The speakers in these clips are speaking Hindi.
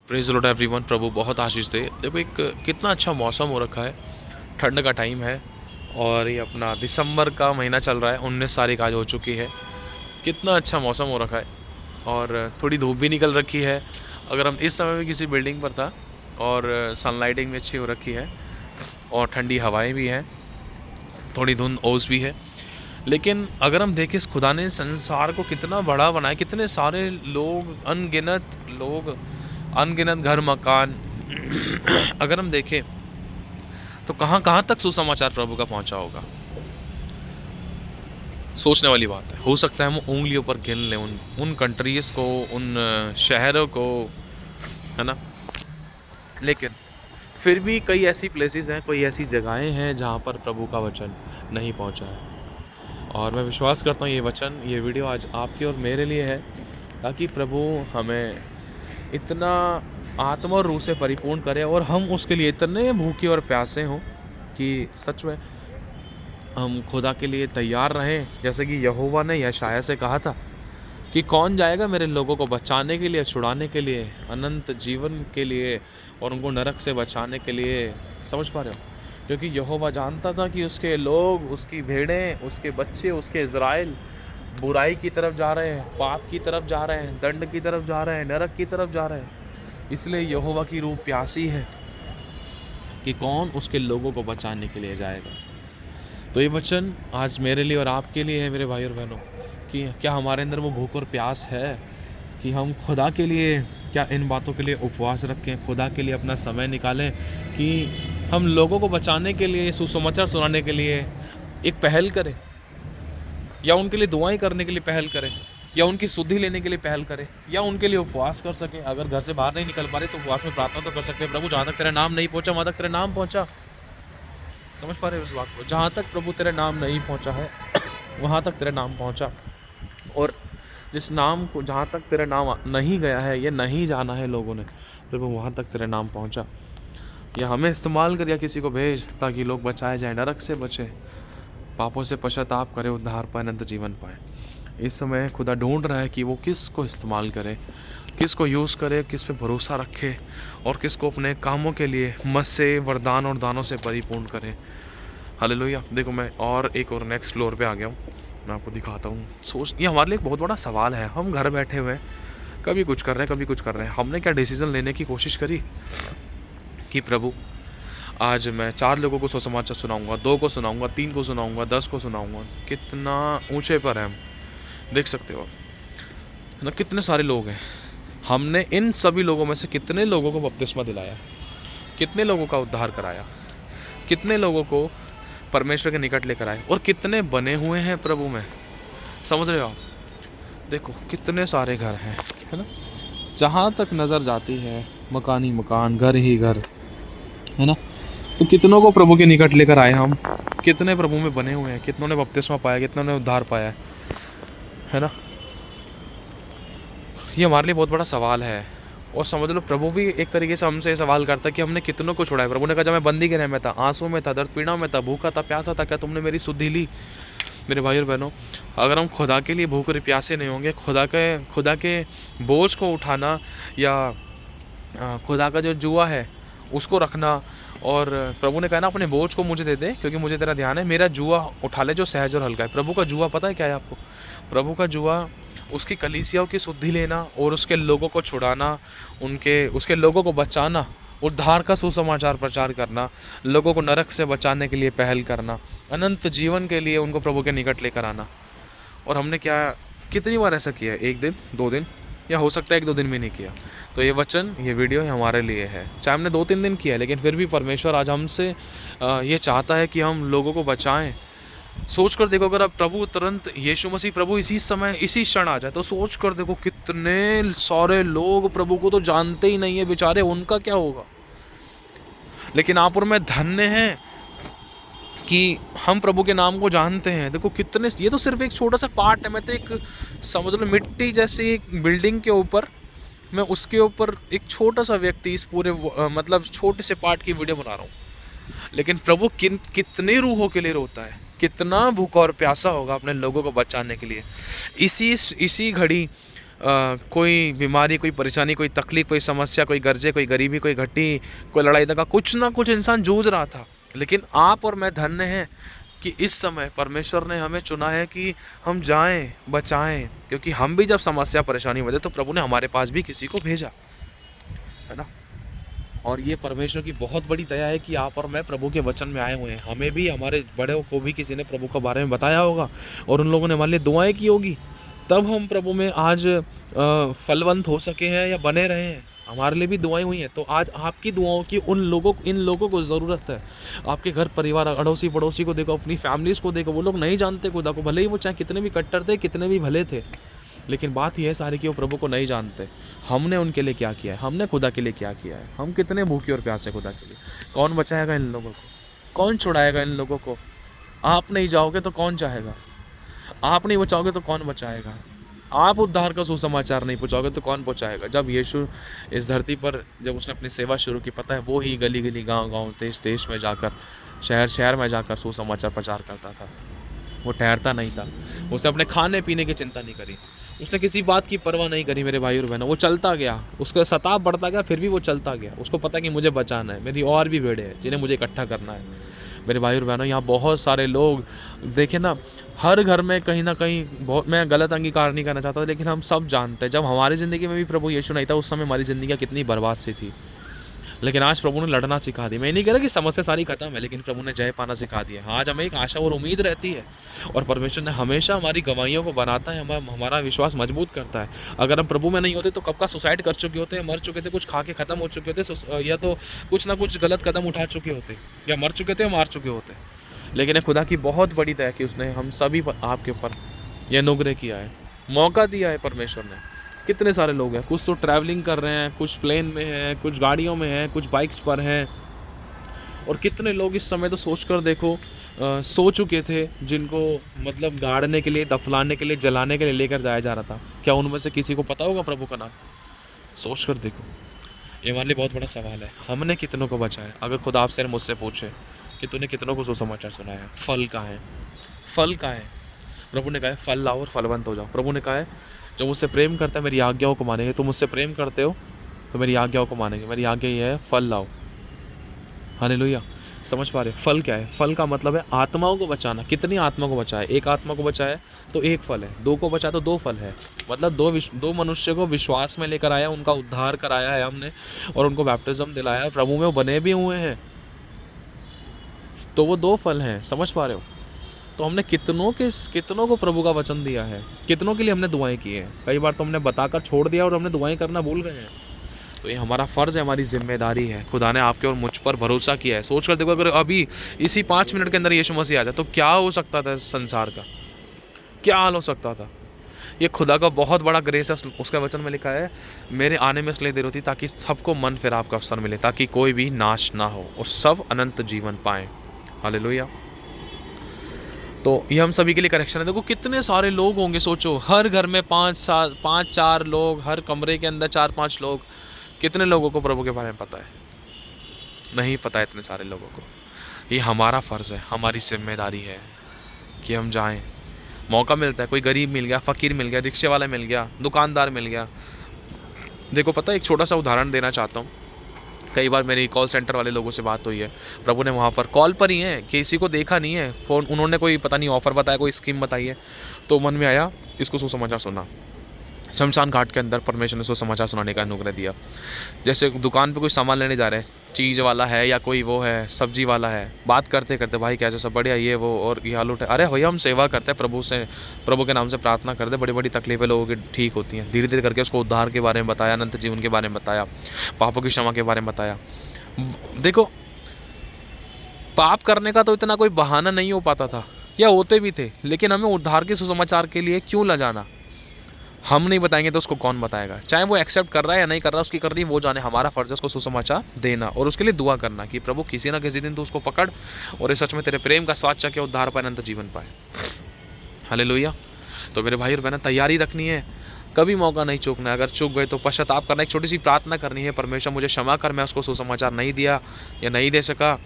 Praise the lord everyone. प्रभु बहुत आशीष दे। देखो एक कितना अच्छा मौसम हो रखा है, ठंड का टाइम है और ये अपना दिसंबर का महीना चल रहा है, 19 तारीख आज हो चुकी है। कितना अच्छा मौसम हो रखा है और थोड़ी धूप भी निकल रखी है। अगर हम इस समय भी किसी बिल्डिंग पर था और सनलाइटिंग भी अच्छी हो रखी है और ठंडी हवाएं भी हैं, थोड़ी धुंध ओस भी है। लेकिन अगर हम देखें, इस खुदा ने संसार को कितना बड़ा बनाया, कितने सारे लोग, अनगिनत घर मकान अगर हम देखें तो कहाँ कहाँ तक सुसमाचार प्रभु का पहुंचा होगा। सोचने वाली बात है। हो सकता है हम उंगलियों पर गिन लें उन कंट्रीज़ को, उन शहरों को, है ना। लेकिन फिर भी कई ऐसी प्लेसेस हैं, कोई ऐसी जगहें हैं जहाँ पर प्रभु का वचन नहीं पहुँचा है। और मैं विश्वास करता हूँ ये वीडियो आज आपके और मेरे लिए है, ताकि प्रभु हमें इतना आत्मा और रूह से परिपूर्ण करे और हम उसके लिए इतने भूखे और प्यासे हों कि सच में हम खुदा के लिए तैयार रहें। जैसे कि यहोवा ने यशायाह से कहा था कि कौन जाएगा मेरे लोगों को बचाने के लिए, छुड़ाने के लिए, अनंत जीवन के लिए और उनको नरक से बचाने के लिए। समझ पा रहे हो? क्योंकि यहोवा जानता था कि उसके लोग, उसकी भेड़ें, उसके बच्चे, उसके इज़राइल बुराई की तरफ जा रहे हैं, पाप की तरफ जा रहे हैं, दंड की तरफ जा रहे हैं, नरक की तरफ जा रहे हैं। इसलिए यहोवा की रूह प्यासी है कि कौन उसके लोगों को बचाने के लिए जाएगा। तो ये वचन आज मेरे लिए और आपके लिए है, मेरे भाई और बहनों, कि क्या हमारे अंदर वो भूख और प्यास है कि हम खुदा के लिए, क्या इन बातों के लिए उपवास रखें, खुदा के लिए अपना समय निकालें कि हम लोगों को बचाने के लिए, सुसमाचार सुनाने के लिए एक पहल करें, या उनके लिए दुआएं करने के लिए पहल करें, या उनकी शुद्धि लेने के लिए पहल करें, या उनके लिए उपवास कर सकें। अगर घर से बाहर नहीं निकल पा रहे तो उपवास में प्रार्थना तो कर सकते हैं, प्रभु जहाँ तक तेरा नाम नहीं पहुँचा वहाँ तक तेरा नाम पहुँचा। समझ पा रहे हो इस बात को? जहाँ तक प्रभु तेरा नाम नहीं पहुँचा है वहाँ तक तेरा नाम पहुँचा, और जिस नाम को, जहाँ तक तेरा नाम नहीं गया है, ये नहीं जाना है लोगों ने, प्रभु वहाँ तक तेरा नाम पहुँचा। या हमें इस्तेमाल कर, या किसी को भेज, ताकि लोग बचाए जाएं, नरक से बचे, पापों से पश्चाताप करे, उद्धार पाए, अनंत जीवन पाए। इस समय खुदा ढूंढ रहा है कि वो किस को इस्तेमाल करे, किस को यूज़ करे, किस पे भरोसा रखे और किस को अपने कामों के लिए मस्से, वरदान और दानों से परिपूर्ण करे। हालेलुया। देखो मैं एक और नेक्स्ट फ्लोर पे आ गया हूँ, मैं आपको दिखाता हूँ। ये हमारे लिए एक बहुत बड़ा सवाल है। हम घर बैठे हुए हैं, कभी कुछ कर रहे हैं, कभी कुछ कर रहे हैं। हमने क्या डिसीज़न लेने की कोशिश करी कि प्रभु आज मैं 4 लोगों को सुसमाचार सुनाऊंगा, 2 को सुनाऊंगा, 3 को सुनाऊंगा, 10 को सुनाऊंगा। कितना ऊंचे पर है हम, देख सकते हो आप ना, कितने सारे लोग हैं। हमने इन सभी लोगों में से कितने लोगों को बपतिस्मा दिलाया, कितने लोगों का उद्धार कराया, कितने लोगों को परमेश्वर के निकट लेकर आए, और कितने बने हुए हैं प्रभु में। समझ रहे हो आप? देखो कितने सारे घर हैं, है ना। जहाँ तक नज़र जाती है मकान ही मकान, घर ही घर, है ना। तो कितनों को प्रभु के निकट लेकर आए हम, कितने प्रभु में बने हुए हैं, कितनों ने बपतिस्मा पाया, कितनों ने उद्धार पाया है ना। ये हमारे लिए बहुत बड़ा सवाल है। और समझ लो प्रभु भी एक तरीके से हमसे सवाल करता है कि हमने कितनों को छुड़ाया। प्रभु ने कहा, जब मैं बंदी गृह में था, आंसू में था, दर्द पीड़ा में था, भूखा था, प्यासा था, क्या तुमने मेरी सुधि ली? मेरे भाई और बहनों, अगर हम खुदा के लिए भूख और प्यासे नहीं होंगे, खुदा के बोझ को उठाना, या खुदा का जो जुआ है उसको रखना, और प्रभु ने कहा ना, अपने बोझ को मुझे दे दे क्योंकि मुझे तेरा ध्यान है, मेरा जुआ उठा ले जो सहज और हल्का है। प्रभु का जुआ पता है क्या है आपको? प्रभु का जुआ उसकी कलीसियाओं की शुद्धि लेना और उसके लोगों को छुड़ाना, उसके लोगों को बचाना, उद्धार का सुसमाचार प्रचार करना, लोगों को नरक से बचाने के लिए पहल करना, अनंत जीवन के लिए उनको प्रभु के निकट लेकर आना। और हमने कितनी बार ऐसा किया है? 1 दिन, 2 दिन, या हो सकता है 1-2 दिन भी नहीं किया। तो ये वचन, ये वीडियो हमारे लिए है। चाहे हमने 2-3 दिन किया है, लेकिन फिर भी परमेश्वर आज हमसे ये चाहता है कि हम लोगों को बचाएं। सोच कर देखो, अगर अब प्रभु तुरंत, यीशु मसीह प्रभु इसी समय, इसी क्षण आ जाए, तो सोच कर देखो कितने सारे लोग प्रभु को तो जानते ही नहीं है बेचारे, उनका क्या होगा। लेकिन आप और मैं धन्य हैं कि हम प्रभु के नाम को जानते हैं। देखो कितने, ये तो सिर्फ एक छोटा सा पार्ट है। मैं तो एक, समझ लो, मिट्टी जैसी एक बिल्डिंग के ऊपर, मैं उसके ऊपर एक छोटा सा व्यक्ति इस पूरे मतलब छोटे से पार्ट की वीडियो बना रहा हूँ। लेकिन प्रभु कितनी रूहों के लिए रोता है, कितना भूखा और प्यासा होगा अपने लोगों को बचाने के लिए। इसी घड़ी कोई बीमारी, कोई परेशानी, कोई तकलीफ, कोई समस्या, कोई गर्जे, कोई गरीबी, कोई घटी, कोई लड़ाई दंगा, कुछ ना कुछ इंसान जूझ रहा था। लेकिन आप और मैं धन्य हैं कि इस समय परमेश्वर ने हमें चुना है कि हम जाएं, बचाएं, क्योंकि हम भी जब समस्या परेशानी में थे तो प्रभु ने हमारे पास भी किसी को भेजा, है ना। और ये परमेश्वर की बहुत बड़ी दया है कि आप और मैं प्रभु के वचन में आए हुए हैं। हमें भी, हमारे बड़ों को भी किसी ने प्रभु के बारे में बताया होगा और उन लोगों ने हमारे लिए दुआएं की होगी, तब हम प्रभु में आज फलवंत हो सके हैं या बने रहे हैं। हमारे लिए भी दुआएं हुई हैं, तो आज आपकी दुआओं की इन लोगों को ज़रूरत है। आपके घर परिवार, अड़ोसी पड़ोसी को देखो, अपनी फैमिलीज़ को देखो, वो लोग नहीं जानते खुदा को, भले ही वो चाहे कितने भी कट्टर थे, कितने भी भले थे, लेकिन बात यह है सारी कि वो प्रभु को नहीं जानते। हमने उनके लिए क्या किया है, हमने खुदा के लिए क्या किया है, हम कितने भूखे और प्यासे खुदा के लिए। कौन बचाएगा इन लोगों को, कौन छुड़ाएगा इन लोगों को। आप नहीं जाओगे तो कौन चाहेगा, आप नहीं बचाओगे तो कौन बचाएगा, आप उद्धार का सुसमाचार नहीं पहुँचाओगे तो कौन पहुँचाएगा। जब यीशु इस धरती पर, जब उसने अपनी सेवा शुरू की, पता है वो ही गली गली, गांव गांव, देश देश में जाकर, शहर शहर में जाकर सुसमाचार प्रचार करता था। वो ठहरता नहीं था, उसने अपने खाने पीने की चिंता नहीं करी, उसने किसी बात की परवाह नहीं करी मेरे भाई और बहनों। वो चलता गया, उसका सताव बढ़ता गया, फिर भी वो चलता गया। उसको पता कि मुझे बचाना है, मेरी और भी भेड़ें हैं जिन्हें मुझे इकट्ठा करना है। मेरे भाई और बहनों, यहाँ बहुत सारे लोग देखें ना, हर घर में कहीं ना कहीं, बहुत, मैं गलत अंगीकार नहीं करना चाहता, लेकिन हम सब जानते हैं जब हमारी ज़िंदगी में भी प्रभु यीशु नहीं था, उस समय हमारी ज़िंदगी कितनी बर्बाद सी थी। लेकिन आज प्रभु ने लड़ना सिखा दी। मैं नहीं कह रहा कि समस्या सारी खत्म है, लेकिन प्रभु ने जय पाना सिखा दिया। आज हमें एक आशा और उम्मीद रहती है, और परमेश्वर ने हमेशा हमारी गवाहियों को बनाता है, हमारा विश्वास मजबूत करता है। अगर हम प्रभु में नहीं होते तो कब का सुसाइड कर चुके होते, मर चुके थे, कुछ खा के ख़त्म हो चुके होते, या तो कुछ ना कुछ गलत कदम उठा चुके होते, या मर चुके थे, या मार चुके होते। लेकिन खुदा की बहुत बड़ी दया कि उसने हम सभी पर, आपके ऊपर यह अनुग्रह किया है, मौका दिया है परमेश्वर ने। कितने सारे लोग हैं, कुछ तो ट्रैवलिंग कर रहे हैं, कुछ प्लेन में हैं, कुछ गाड़ियों में हैं, कुछ बाइक्स पर हैं, और कितने लोग इस समय तो सोच कर देखो, सो चुके थे, जिनको मतलब गाड़ने के लिए, दफनाने के लिए, जलाने के लिए लेकर जाया जा रहा था। क्या उनमें से किसी को पता होगा प्रभु का नाम? सोच कर देखो, ये हमारे लिए बहुत बड़ा सवाल है। हमने कितनों को बचाया? अगर खुदा आपसे मुझसे पूछे कि तूने कितनों को सुसमाचार सुनाया, फल कहाँ है, फल कहाँ है? प्रभु ने कहा है फल लाओ और फलवंत हो जाओ। प्रभु ने कहा है जो मुझसे प्रेम करता है मेरी आज्ञाओं को मानेंगे। तुम मुझसे प्रेम करते हो तो मेरी आज्ञाओं को मानेंगे। मेरी आज्ञा ये है, फल लाओ। हालेलुया। समझ पा रहे? फल क्या है? फल का मतलब है आत्माओं को बचाना। कितनी आत्मा को बचाए? एक आत्मा को बचाए तो एक फल है, दो को बचाए तो दो फल है। मतलब दो मनुष्य को विश्वास में लेकर आया, उनका उद्धार कराया है हमने, और उनको बैप्टिज्म दिलाया है, प्रभु में वो बने भी हुए हैं, तो वो दो फल हैं। समझ पा रहे हो? तो हमने कितनों को प्रभु का वचन दिया है, कितनों के लिए हमने दुआएं की हैं। कई बार तो हमने बताकर छोड़ दिया और हमने दुआएं करना भूल गए हैं। तो ये हमारा फ़र्ज़ है, हमारी जिम्मेदारी है। खुदा ने आपके और मुझ पर भरोसा किया है। सोच कर देखो, अगर अभी इसी 5 मिनट के अंदर यीशु मसीह आ जाए तो क्या हो सकता था इस संसार का, क्या हाल हो सकता था। ये खुदा का बहुत बड़ा ग्रेस है। उसके वचन में लिखा है, मेरे आने में इसलिए देर होती ताकि सबको मन फिराव का अवसर मिले, ताकि कोई भी नाश ना हो और सब अनंत जीवन पाएँ। हालेलुया। तो ये हम सभी के लिए करेक्शन है। देखो कितने सारे लोग होंगे, सोचो हर घर में 5-4 लोग, हर कमरे के अंदर 4-5 लोग। कितने लोगों को प्रभु के बारे में पता है? नहीं पता है इतने सारे लोगों को। ये हमारा फ़र्ज़ है, हमारी जिम्मेदारी है कि हम जाएं। मौका मिलता है, कोई गरीब मिल गया, फ़कीर मिल गया, रिक्शे वाला मिल गया, दुकानदार मिल गया। देखो पता है, एक छोटा सा उदाहरण देना चाहता हूँ। कई बार मेरी कॉल सेंटर वाले लोगों से बात हुई है, प्रभु ने वहाँ पर कॉल पर ही है, किसी को देखा नहीं है, फ़ोन उन्होंने कोई पता नहीं ऑफ़र बताया, कोई स्कीम बताई है, तो मन में आया इसको सुसमाचार सुना। शमशान घाट के अंदर परमेश्वर ने सुसमाचार सुनाने का अनुग्रह दिया। जैसे दुकान पे कोई सामान लेने जा रहे हैं, चीज़ वाला है या कोई वो है, सब्जी वाला है, बात करते करते भाई कैसे सब बढ़िया, ये वो और ये हाल उठे, अरे भैया हम सेवा करते हैं, प्रभु के नाम से प्रार्थना करते, बड़ी बड़ी तकलीफ़ें लोगों की ठीक होती हैं। धीरे धीरे करके उसको उद्धार के बारे में बताया, अनंत जीवन के बारे में बताया, पापों की क्षमा के बारे में बताया। देखो पाप करने का तो इतना कोई बहाना नहीं हो पाता था, या होते भी थे, लेकिन हमें उद्धार के सुसमाचार के लिए क्यों ला जाना? हम नहीं बताएंगे तो उसको कौन बताएगा? चाहे वो एक्सेप्ट कर रहा है या नहीं कर रहा, उसकी करनी वो जाने। हमारा फ़र्ज़ है उसको सुसमाचार देना और उसके लिए दुआ करना कि प्रभु किसी ना किसी दिन तो उसको पकड़ और इस सच में तेरे प्रेम का स्वाद चखे, उद्धार पाए, अनंत जीवन पाए। हालेलुया। तो मेरे भाई और बहन, तैयारी रखनी है, कभी मौका नहीं चूकना है। अगर चूक गए तो पश्चाताप करना, एक छोटी सी प्रार्थना करनी है, परमेश्वर मुझे क्षमा कर, मैं उसको सुसमाचार नहीं दिया या नहीं दे सका,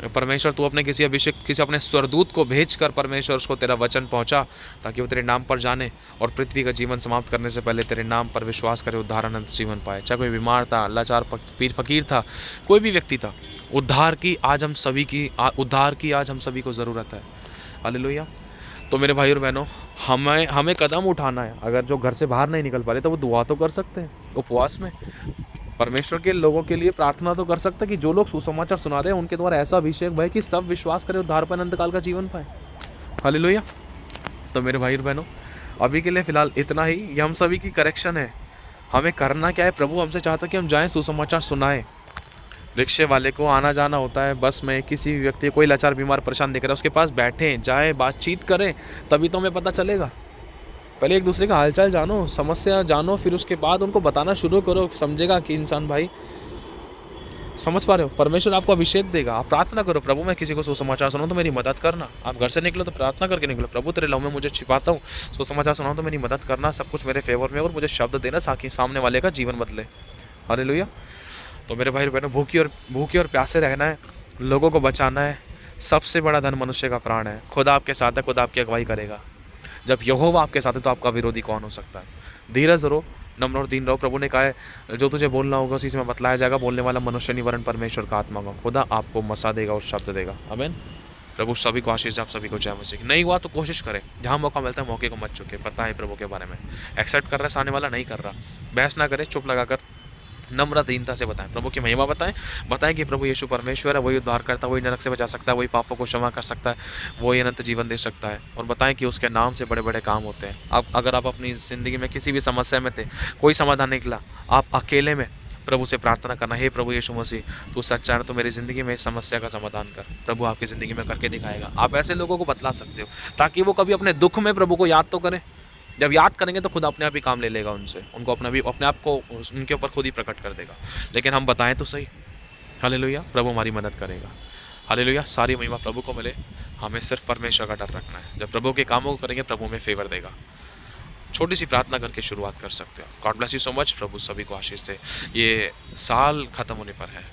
परमेश्वर तू अपने किसी अभिषेक, किसी अपने स्वरदूत को भेजकर परमेश्वर उसको तेरा वचन पहुंचा, ताकि वो तेरे नाम पर जाने और पृथ्वी का जीवन समाप्त करने से पहले तेरे नाम पर विश्वास करे, उद्धार अनंत जीवन पाए। चाहे कोई बीमार था, लाचार पीर फकीर था, कोई भी व्यक्ति था, उद्धार की आज हम सभी को ज़रूरत है। हालेलुया। तो मेरे भाई और बहनों, हमें कदम उठाना है। अगर जो घर से बाहर नहीं निकल पा रहे तो वो दुआ तो कर सकते हैं उपवास में, परमेश्वर के लोगों के लिए प्रार्थना तो कर सकते हैं कि जो लोग सुसमाचार सुना रहे हैं उनके द्वारा ऐसा अभिषेक भाई कि सब विश्वास करें, उद्धार पर अनंत काल का जीवन पाए। हालेलुया। तो मेरे भाई और बहनों, अभी के लिए फ़िलहाल इतना ही। ये हम सभी की करेक्शन है। हमें करना क्या है, प्रभु हमसे चाहता है कि हम जाएँ, सुसमाचार सुनाएं। रिक्शे वाले को आना जाना होता है, बस में किसी भी व्यक्ति, कोई लाचार बीमार परेशान दिख रहा है, उसके पास बैठें, जाएँ, बातचीत करें, तभी तो हमें पता चलेगा। पहले एक दूसरे का हालचाल जानो, समस्या जानो, फिर उसके बाद उनको बताना शुरू करो। समझेगा कि इंसान भाई, समझ पा रहे हो, परमेश्वर आपको अभिषेक देगा। आप प्रार्थना करो, प्रभु मैं किसी को सुसमाचार सुनाऊं तो मेरी मदद करना। आप घर से निकलो तो प्रार्थना करके निकलो, प्रभु तेरे लहू में मुझे छिपाता हूँ, सुसमाचार सुनाऊं तो मेरी मदद करना, सब कुछ मेरे फेवर में, और मुझे शब्द देना ताकि सामने वाले का जीवन बदले। हालेलुया। तो मेरे भाई बहनों, भूखे और प्यासे रहना है, लोगों को बचाना है। सबसे बड़ा धन मनुष्य का प्राण है। खुदा आपके साथ है, खुदा आपकी अगुवाई करेगा। जब यहोवा आपके साथ है तो आपका विरोधी कौन हो सकता है। धीरज रहो, नम्र और दीन रहो। प्रभु ने कहा है, जो तुझे बोलना होगा उसी से मैं बतलाया जाएगा। बोलने वाला मनुष्य नहीं वरन परमेश्वर का आत्मा होगा। खुदा आपको मसा देगा और शब्द देगा। आमीन। प्रभु सभी को आशीष दे, आप सभी को जय मसीह। नहीं हुआ तो कोशिश करें, जहाँ मौका मिलता है मौके को मत चुके। पता है प्रभु के बारे में, एक्सेप्ट कर रहा है सामने वाला, नहीं कर रहा, बहस ना करें, चुप लगाकर नम्र दीनता से बताएं, प्रभु की महिमा बताएं कि प्रभु यीशु परमेश्वर है, वही उद्धार करता है, वही नरक से बचा सकता है, वही पापों को क्षमा कर सकता है, वही अनंत जीवन दे सकता है। और बताएं कि उसके नाम से बड़े बड़े काम होते हैं। अब अगर आप अपनी ज़िंदगी में किसी भी समस्या में थे, कोई समाधान नहीं निकला, आप अकेले में प्रभु से प्रार्थना करना, हे प्रभु यीशु मसीह तू सच्चा है, तो मेरी ज़िंदगी में इस समस्या का समाधान कर। प्रभु आपकी ज़िंदगी में करके दिखाएगा। आप ऐसे लोगों को बतला सकते हो ताकि वो कभी अपने दुख में प्रभु को याद तो करें। जब याद करेंगे तो खुद अपने आप ही काम ले लेगा उनसे, उनको अपने आप को उनके ऊपर खुद ही प्रकट कर देगा। लेकिन हम बताएं तो सही। हालेलुया। प्रभु हमारी मदद करेगा। हालेलुया। सारी महिमा प्रभु को मिले। हमें सिर्फ परमेश्वर का डर रखना है। जब प्रभु के कामों को करेंगे, प्रभु में फेवर देगा। छोटी सी प्रार्थना करके शुरुआत कर सकते हो। God bless you so much. प्रभु सभी को आशीष दे। ये साल खत्म होने पर है।